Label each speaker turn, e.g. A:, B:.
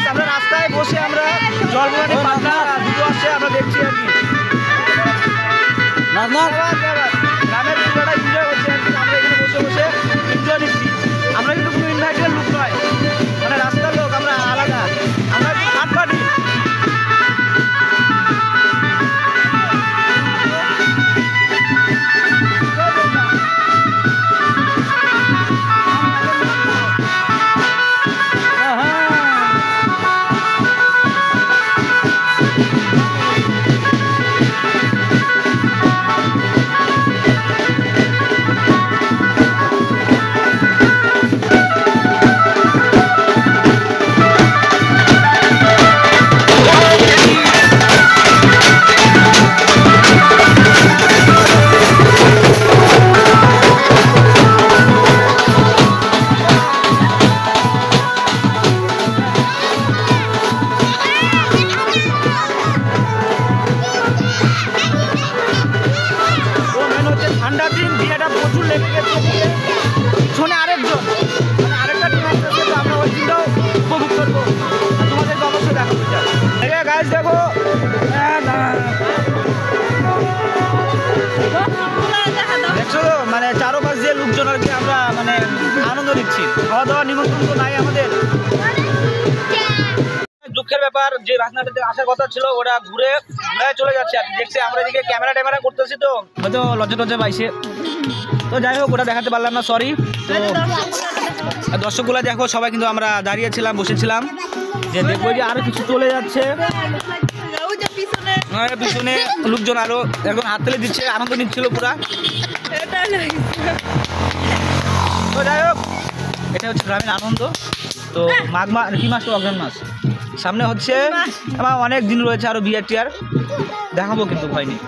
A: আমরা রাস্তায় বসে আমরা জলবানি পাতা দুটো আসছে আমরা দেখছি আর কি। গ্রামের পুজোটা এনজয় করছি আর কি। আমরা এখানে বসে বসে এনজয় নিচ্ছি। আমরা কিন্তু কোনো ইনভাইটেড লোক নয়, মানে রাস্তার লোক, আমরা আলাদা, আমরা হাট পার্টি। ঠান্ডার দিন বিয়েটা প্রচুর লেগে গেছে, পিছনে আরেকজন মানে আরেকটা টিম আসতেছে, তো আমরা ওই দিনটাও উপভোগ করবো, তোমাদেরকে অবশ্যই দেখাবো। গাইজ দেখো, দেখছো তো মানে চারোপাশ দিয়ে লোকজন আর কি, আমরা মানে আনন্দ নিচ্ছি। খাওয়া দাওয়ার নিমন্ত্রণ তো নাই আমাদের। দুঃখের ব্যাপার যে রাস্তাটাতে আসার কথা ছিল ওরা ঘুরে চলে যাচ্ছে আর দেখছি। আমরা এদিকে ক্যামেরা ট্যামেরা করতেছি, তো হয়তো লজ্জা টজ্জা পাইছে, তো যাই হোক ওটা দেখাতে পারলাম না, সরি। তো দর্শকগুলো দেখো সবাই কিন্তু আমরা দাঁড়িয়েছিলাম, বসেছিলাম, যে দেখবো যে আরো কিছু চলে যাচ্ছে পিছনে লোকজন, আরো একজন হাত তুলে দিচ্ছে, আনন্দ নিচ্ছিল পুরা। তো যাই হোক এটা হচ্ছে গ্রামীণ আনন্দ। তো মাঘ মাস কি মাস, তো অগ্রহণ মাস সামনে হচ্ছে, আমার অনেক দিন রয়েছে আরো বিয়ের টিয়ার দেখাবো, কিন্তু ভয় নেই।